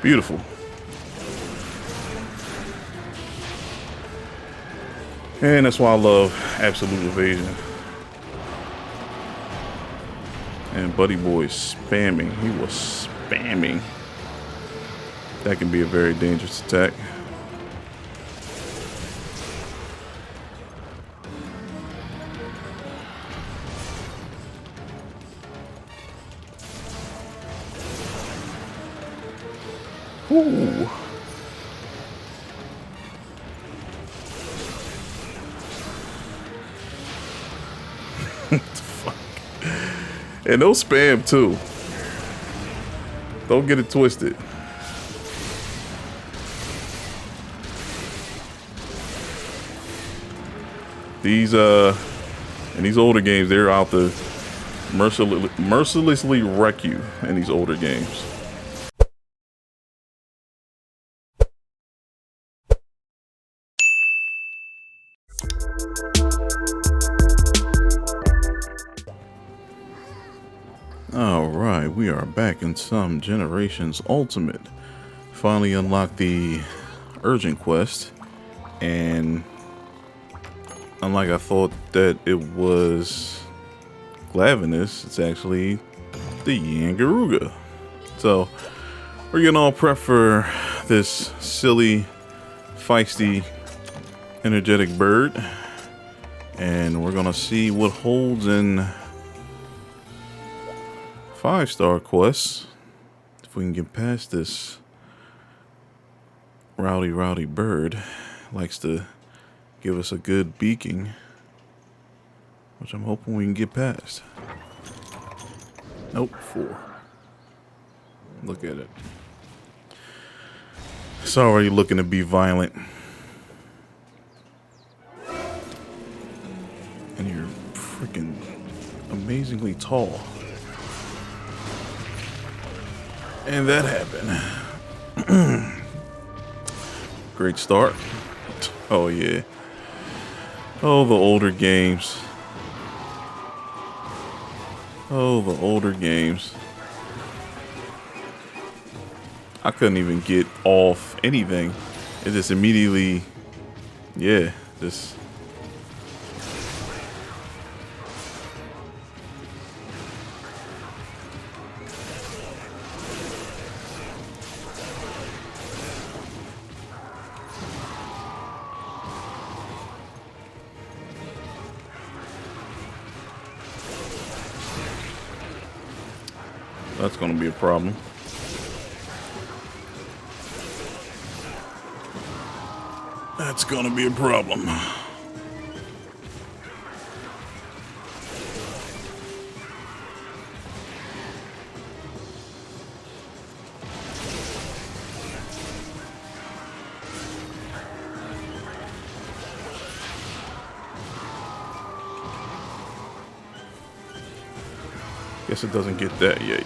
Beautiful. And that's why I love absolute evasion. And Buddy Boy is spamming. He was spamming. That can be a very dangerous attack. Ooh. Fuck. And no spam too. Don't get it twisted. These in these older games, they're out to mercilessly wreck you in these older games. Alright, we are back in some Generations Ultimate. Finally unlocked the urgent quest, and unlike I thought that it was Glavinus, it's actually the Yangaruga. So we're getting all prepped for this silly, feisty, energetic bird, and we're gonna see what holds in 5-star quests. If we can get past this rowdy bird, likes to give us a good beaking, which I'm hoping we can get past. Nope, 4. Look at it. It's already looking to be violent. And you're freaking amazingly tall. And that happened. Great start. Oh yeah. Oh, the older games. Oh, the older games. I couldn't even get off anything. It just immediately, yeah, just. That's going to be a problem. That's going to be a problem. Guess it doesn't get that yet.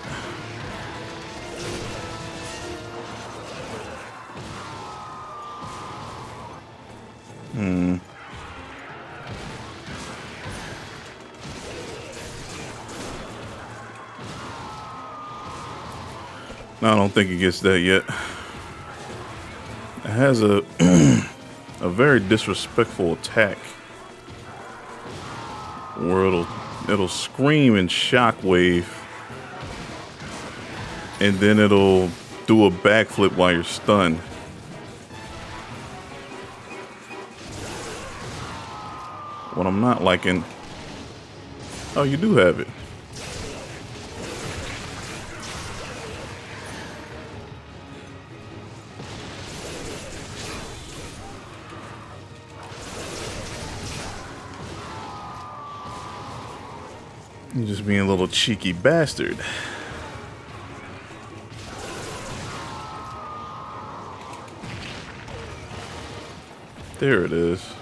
No, I don't think it gets that yet. It has a a very disrespectful attack where it'll scream and shockwave, and then it'll do a backflip while you're stunned. What I'm not liking. Oh, you do have it. You're just being a little cheeky bastard. There it is.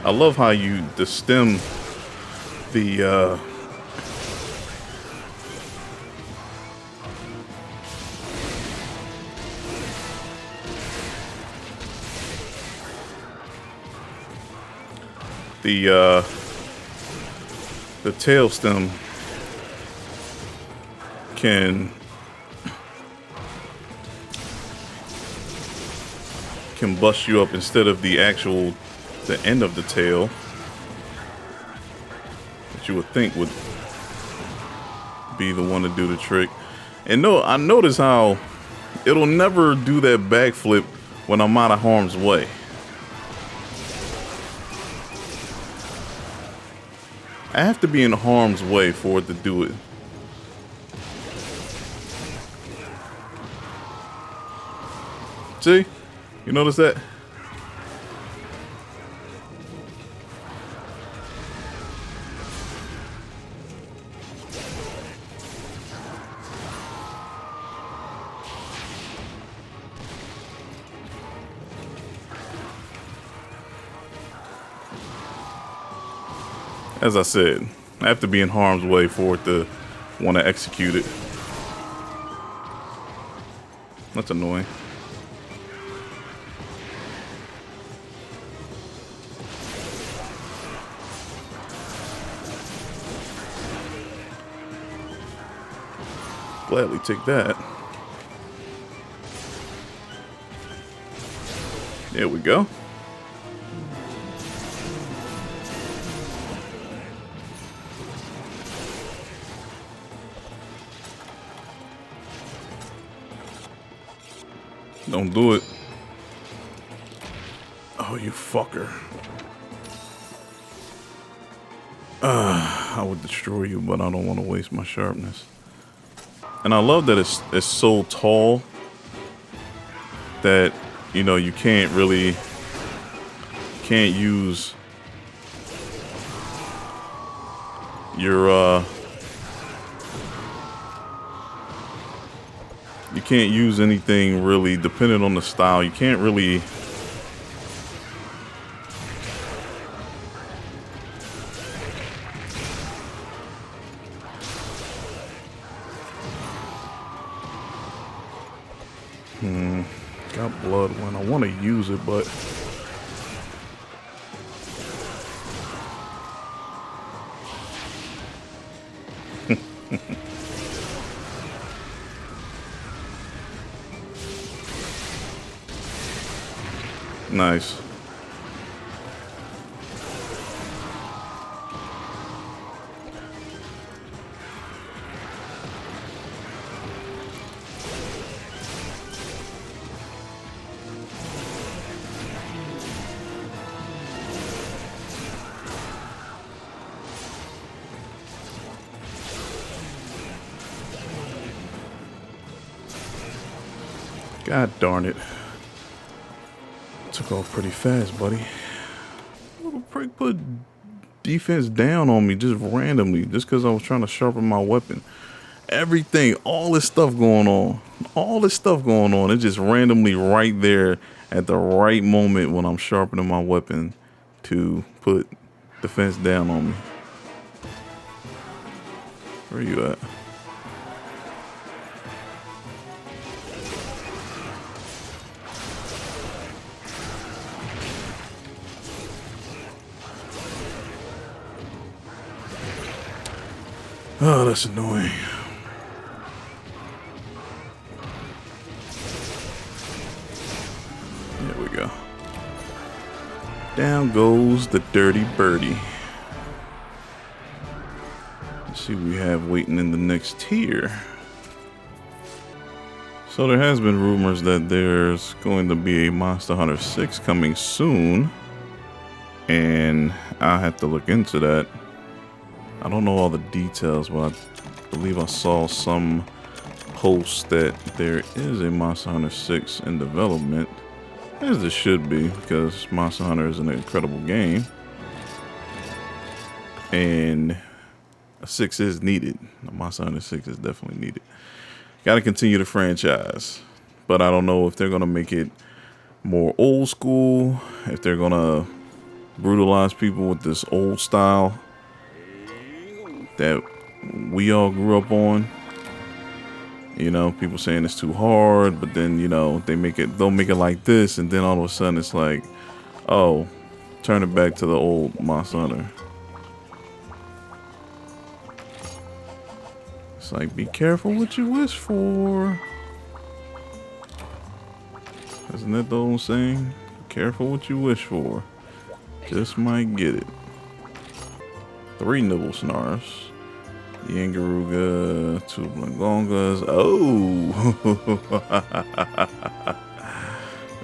I love how you stem the tail stem can bust you up instead of the end of the tail that you would think would be the one to do the trick. And no, I notice how it'll never do that backflip when I'm out of harm's way. I have to be in harm's way for it to do it. See? You notice that? As I said, I have to be in harm's way for it to want to execute it. That's annoying. Gladly take that. There we go. Don't do it. Oh, you fucker. I would destroy you, but I don't want to waste my sharpness. And I love that it's so tall that, you know, you can't use your you can't use anything really depending on the style. You can't really got blood when I want to use it, but nice. God darn it. Took off pretty fast, buddy. Little prick put defense down on me just randomly, just because I was trying to sharpen my weapon. Everything, all this stuff going on. It's just randomly right there at the right moment when I'm sharpening my weapon to put defense down on me. Where are you at? Oh, that's annoying. There we go. Down goes the dirty birdie. Let's see what we have waiting in the next tier. So there has been rumors that there's going to be a Monster Hunter 6 coming soon. And I'll have to look into that. I don't know all the details, but I believe I saw some post that there is a Monster Hunter 6 in development, as there should be, because Monster Hunter is an incredible game, and a 6 is needed. A Monster Hunter 6 is definitely needed. Got to continue the franchise, but I don't know if they're going to make it more old school, if they're going to brutalize people with this old style that we all grew up on. You know, people saying it's too hard, but then, you know, they'll make it like this, and then all of a sudden it's like, oh, turn it back to the old Monster Hunter. It's like, be careful what you wish for. Isn't that the old saying? Careful what you wish for. Just might get it. 3 nibble snars. The Yangaruga, 2 Blangongas. Oh!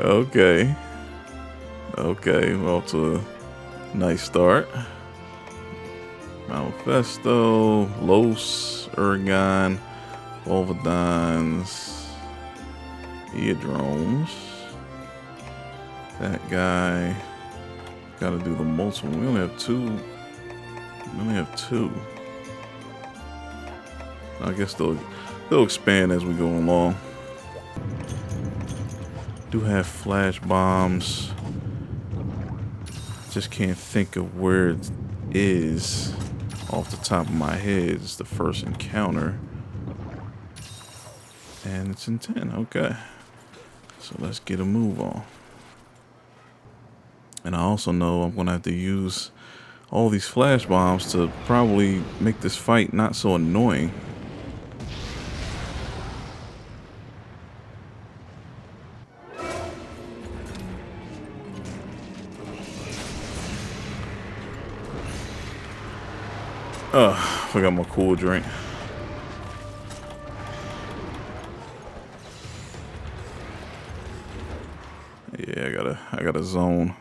Okay. Okay, well, to a nice start. Malfesto, Los, Ergon, Volvadons, Eardromes. That guy. Gotta do the multiple. We only have 2. We only have 2. I guess they'll expand as we go along. Do have flash bombs. Just can't think of where it is off the top of my head. It's the first encounter. And it's in 10. Okay. So let's get a move on. And I also know I'm going to have to use all these flash bombs to probably make this fight not so annoying. Forgot my cool drink. Yeah, I gotta zone.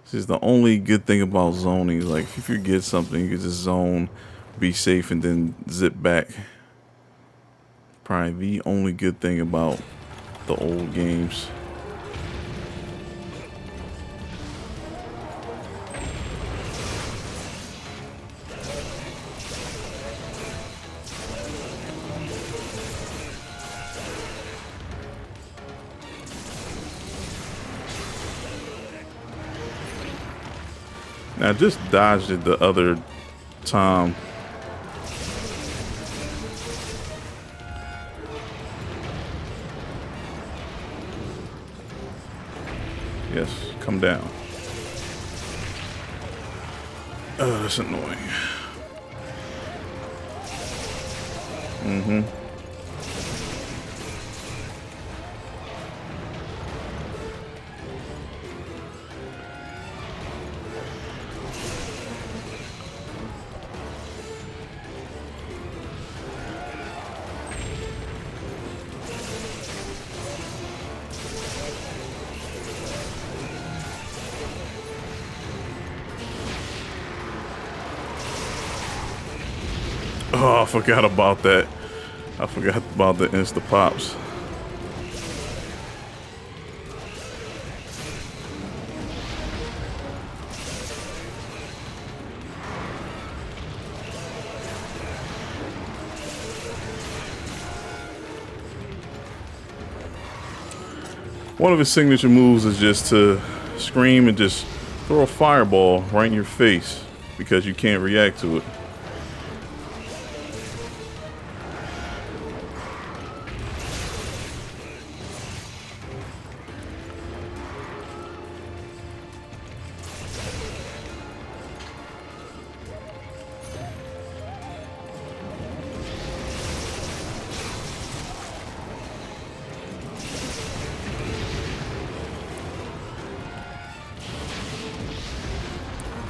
This is the only good thing about zoning. Like, if you forget something, you can just zone, be safe, and then zip back. Probably the only good thing about the old games. I just dodged it the other time. Yes, come down. Oh, that's annoying. Mm-hmm. Oh, I forgot about that. I forgot about the insta pops. One of his signature moves is just to scream and just throw a fireball right in your face because you can't react to it.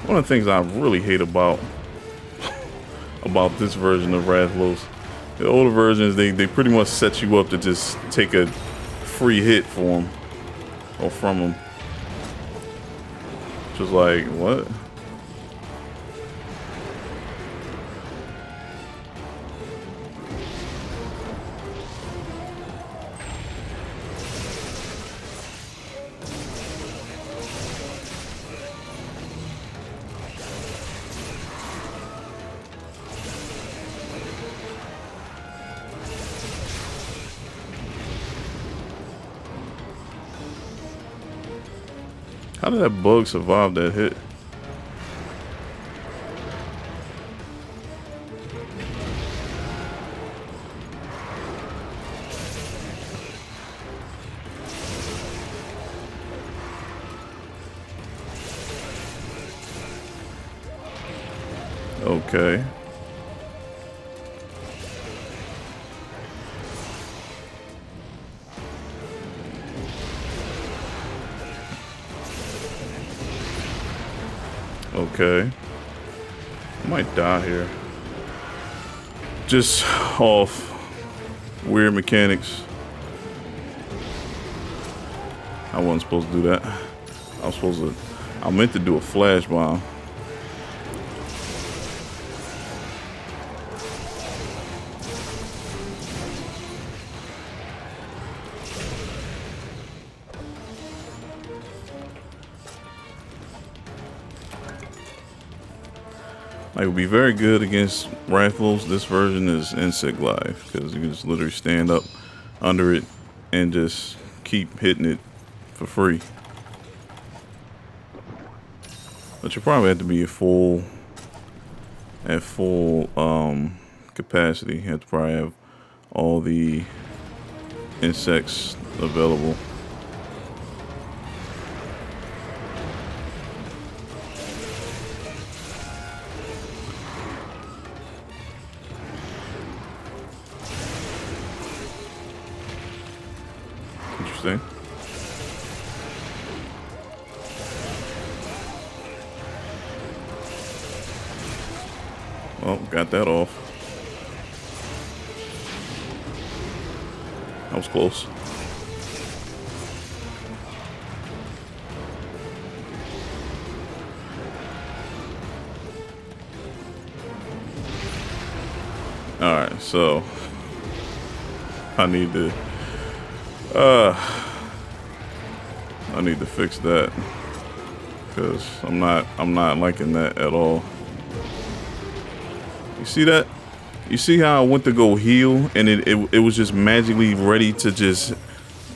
One of the things I really hate about this version of Rathlos, the older versions, they pretty much set you up to just take a free hit for them or from them. Just like, what? How did that bug survive that hit? Okay. Okay. I might die here. Just off weird mechanics. I wasn't supposed to do that. I meant to do a flash bomb. Like, would be very good against rifles. This version is insect life because you can just literally stand up under it and just keep hitting it for free. But you probably have to be at full capacity. You have to probably have all the insects available. Interesting. Well, got that off. That was close. Alright, so I need to fix that because I'm not liking that at all. You see that? You see how I went to go heal and it was just magically ready to just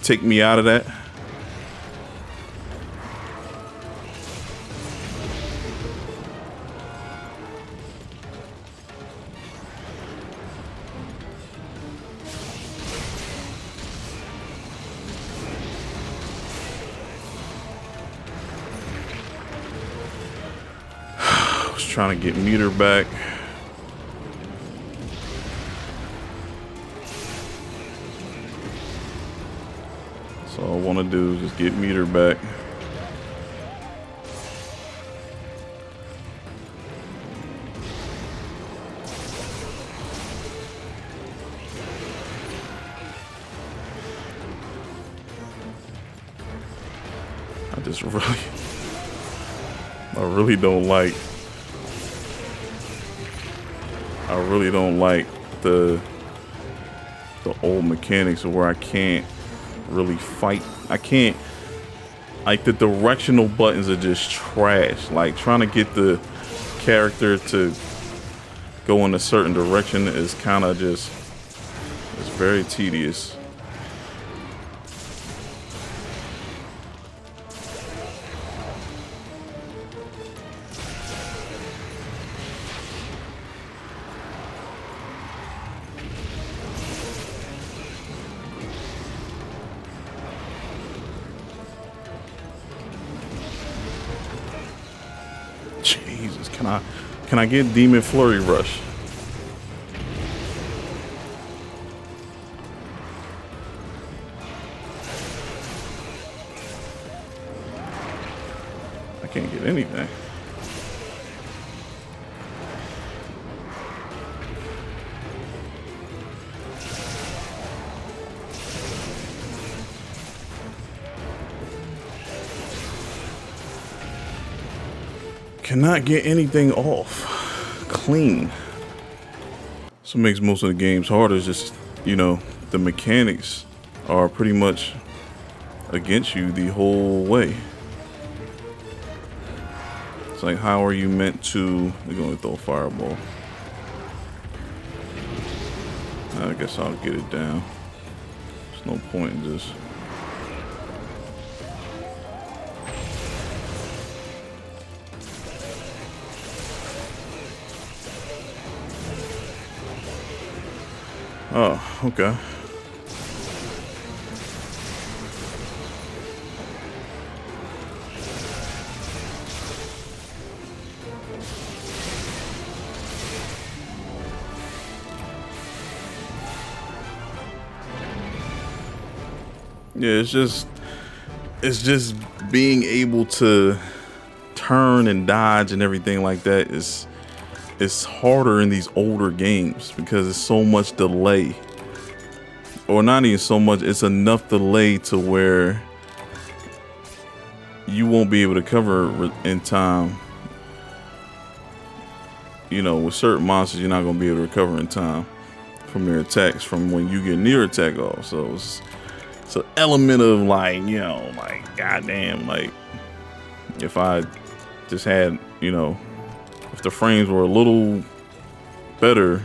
take me out of that? I was trying to get meter back. All I want to do is just get meter back. I really don't like the old mechanics of where I can't really fight. I can't, like, the directional buttons are just trash. Like, trying to get the character to go in a certain direction is kind of just, it's very tedious. Jesus, can I get Demon Flurry Rush? I can't get anything. Cannot get anything off clean. So what makes most of the games harder is just, you know, the mechanics are pretty much against you the whole way. It's like, how are you meant to, they're gonna throw a fireball. I guess I'll get it down. There's no point in just, oh, okay. Yeah, it's just being able to turn and dodge and everything like that is it's harder in these older games because it's so much delay. Or not even so much, it's enough delay to where you won't be able to cover in time. You know, with certain monsters, you're not going to be able to recover in time from their attacks from when you get near attack off. So it's an element of like, you know, like, goddamn, like, if I just had, you know, if the frames were a little better,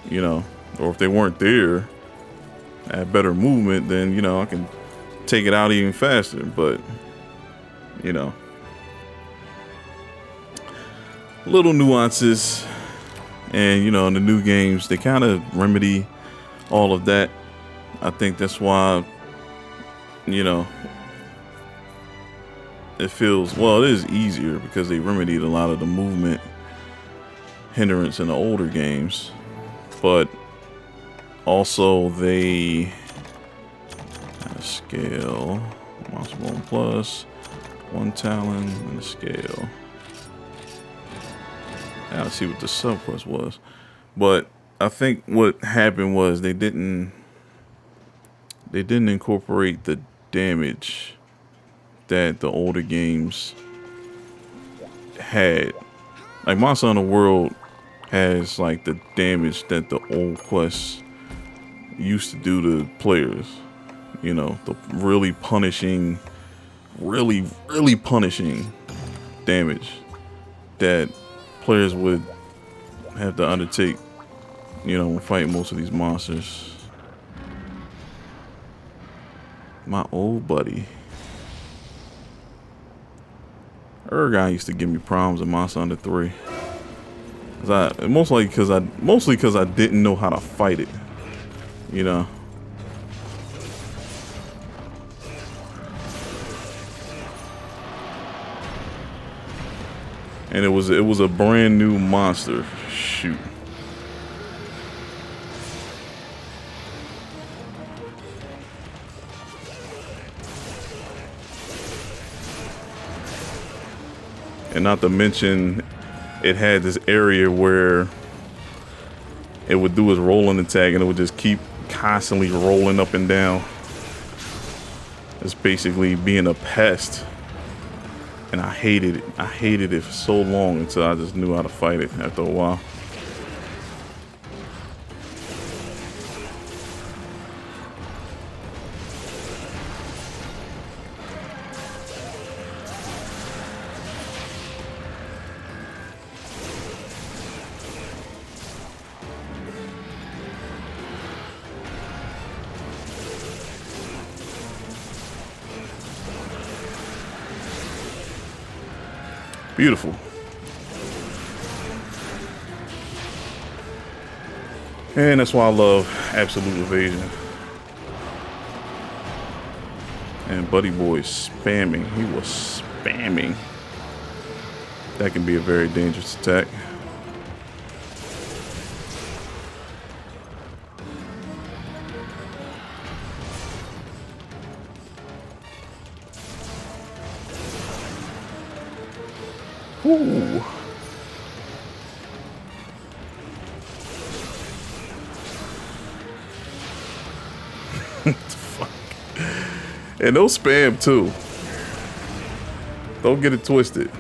you know, or if they weren't there, I had better movement, then, you know, I can take it out even faster. But, you know, little nuances, and you know, in the new games they kind of remedy all of that. I think that's why, you know, it feels, well, it is easier because they remedied a lot of the movement hindrance in the older games, but also they had a scale, monster bone plus 1 talon and a scale. I gotta see what the subquest was, but I think what happened was they didn't incorporate the damage that the older games had. Like Monster Hunter World has like the damage that the old quests used to do to players. You know, the really punishing damage that players would have to undertake, you know, when fighting most of these monsters. My old buddy Ergon used to give me problems in Monster Hunter 3. Mostly because I didn't know how to fight it, you know. And it was a brand new monster. Shoot. And not to mention, it had this area where it would do its rolling attack and it would just keep constantly rolling up and down. It's basically being a pest. And I hated it. I hated it for so long until I just knew how to fight it after a while. Beautiful. And that's why I love Absolute Evasion. And Buddy Boy spamming. He was spamming. That can be a very dangerous attack. Ooh. Fuck. And they'll spam too. Don't get it twisted.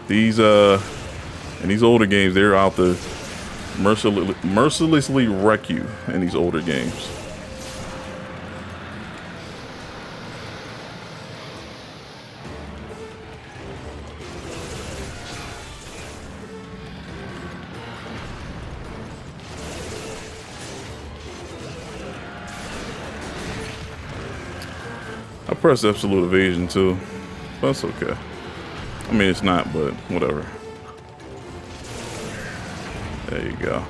These in these older games, they're out to mercilessly wreck you in these older games. I pressed Absolute Evasion too, but that's okay. I mean, it's not, but whatever. There you go.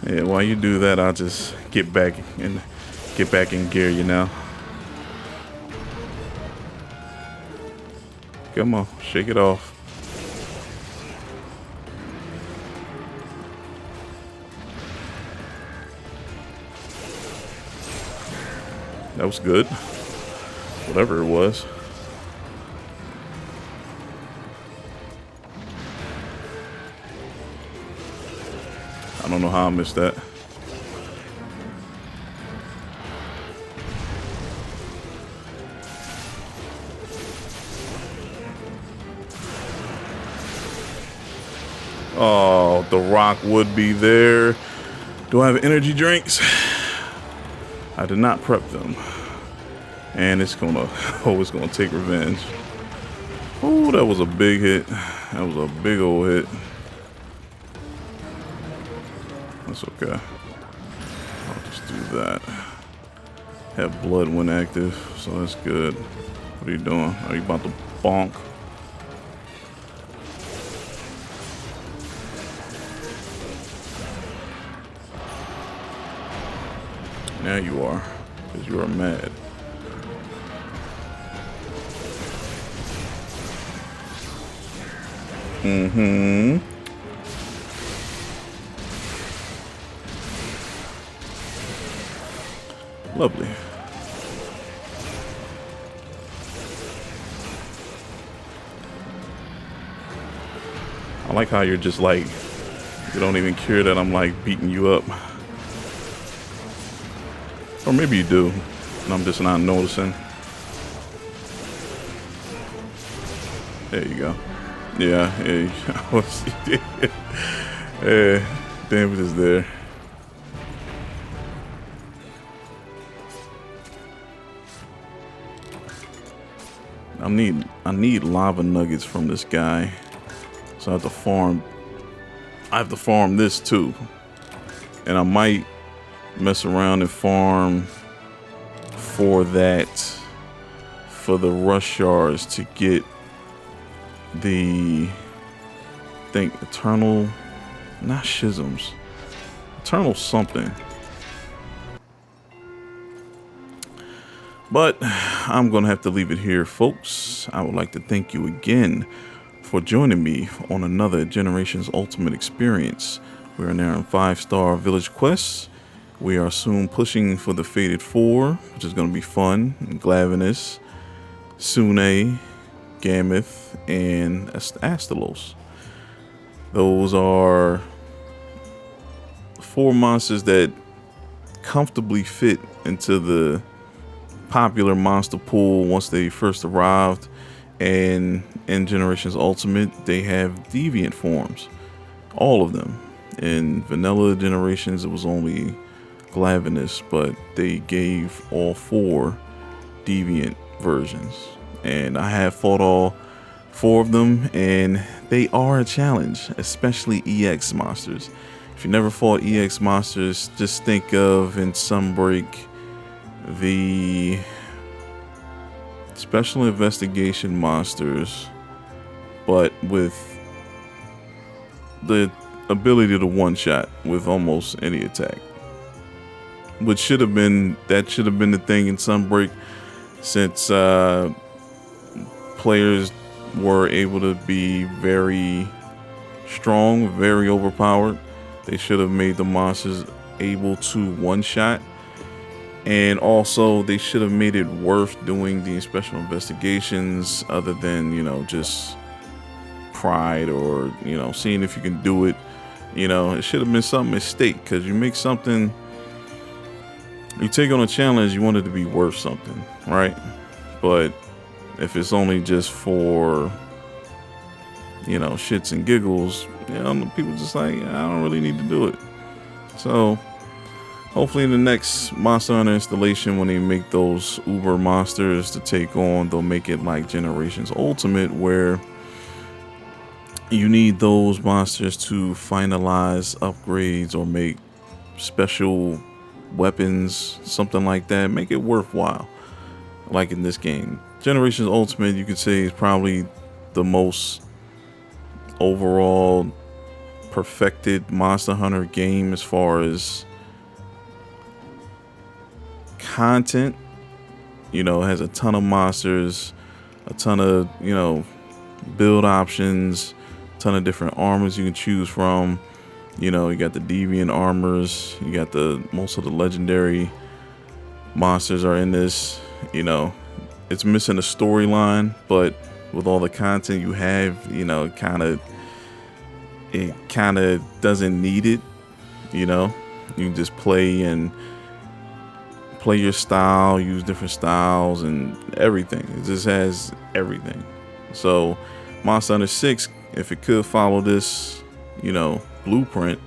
Yeah, while you do that, I'll just get back in gear, you know. Come on, shake it off. That was good. Whatever it was. I don't know how I missed that. Oh, the rock would be there. Do I have energy drinks? I did not prep them. And it's gonna, oh, it's gonna take revenge. Oh, that was a big hit. That was a big old hit. That's okay. I'll just do that. Have blood when active, so that's good. What are you doing? Are you about to bonk? Now you are, because you are mad. Mm-hmm. Lovely. I like how you're just like, you don't even care that I'm like beating you up. Or maybe you do, and I'm just not noticing. There you go. Yeah, yeah, damage is there. I need lava nuggets from this guy. So I have to farm. I have to farm this too. And I might mess around and farm for that, for the rush shards to get the, I think, eternal, not schisms, eternal something. But I'm gonna have to leave it here, folks. I would like to thank you again for joining me on another Generations Ultimate experience. We are now in 5-star village quests. We are soon pushing for the Fated 4, which is going to be fun. Glavinus, Sune, Gameth, and Astalos. Those are 4 monsters that comfortably fit into the popular monster pool once they first arrived. And in Generations Ultimate, they have deviant forms. All of them. In vanilla Generations, it was only Glavinus, but they gave all 4 deviant versions. And I have fought all 4 of them, and they are a challenge, especially EX monsters. If you never fought EX monsters, just think of, in Sunbreak, the special investigation monsters, but with the ability to one-shot with almost any attack. Which should have been the thing in Sunbreak, since players were able to be very strong, very overpowered. They should have made the monsters able to one-shot. And also, they should have made it worth doing the special investigations, other than, you know, just pride or, you know, seeing if you can do it. You know, it should have been something at stake, because you make something, you take on a challenge, you want it to be worth something, right? But if it's only just for, you know, shits and giggles, you know, people just like, I don't really need to do it. So hopefully in the next Monster Hunter installation, when they make those Uber monsters to take on, they'll make it like Generations Ultimate, where you need those monsters to finalize upgrades or make special weapons, something like that. Make it worthwhile, like in this game. Generations Ultimate, you could say, is probably the most overall perfected Monster Hunter game as far as content. You know, it has a ton of monsters, a ton of, you know, build options, a ton of different armors you can choose from. You know, you got the deviant armors, you got most of the legendary monsters are in this. You know, it's missing a storyline, but with all the content you have, you know, it kind of doesn't need it. You know, you can just play your style, use different styles and everything. It just has everything. So Monster Hunter 6, if it could follow this, you know, blueprint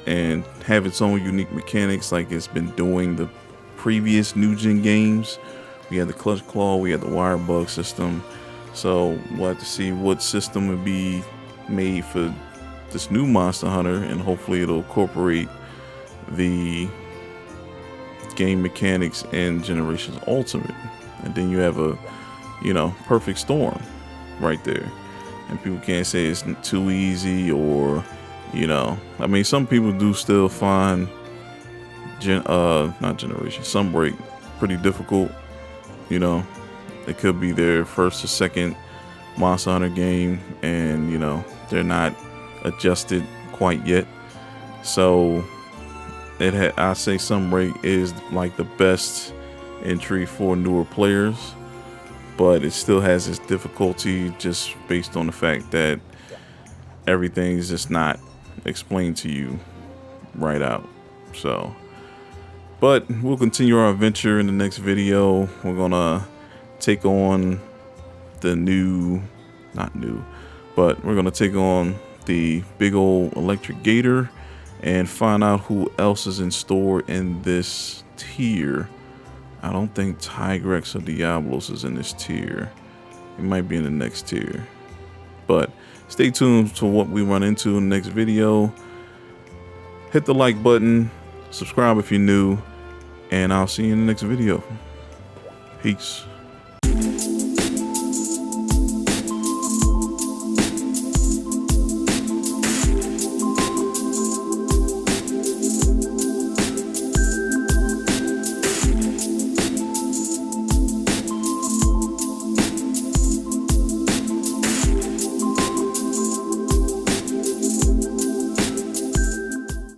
and have its own unique mechanics like it's been doing the previous new gen games. We had the clutch claw, we had the wire bug system. So we'll have to see what system would be made for this new Monster Hunter, and hopefully it'll incorporate the game mechanics in Generations Ultimate. And then you have a, you know, perfect storm right there. And people can't say it's too easy, or, you know, I mean, some people do still find Sunbreak pretty difficult. You know, it could be their first or second Monster Hunter game, and, you know, they're not adjusted quite yet. So I say Sunbreak is like the best entry for newer players, but it still has its difficulty just based on the fact that everything is just not explained to you right out. So, but we'll continue our adventure in the next video. We're gonna take on we're gonna take on the big old electric gator and find out who else is in store in this tier. I don't think Tigrex or Diablos is in this tier. It might be in the next tier. But stay tuned to what we run into in the next video. Hit the like button, subscribe if you're new, and I'll see you in the next video. Peace.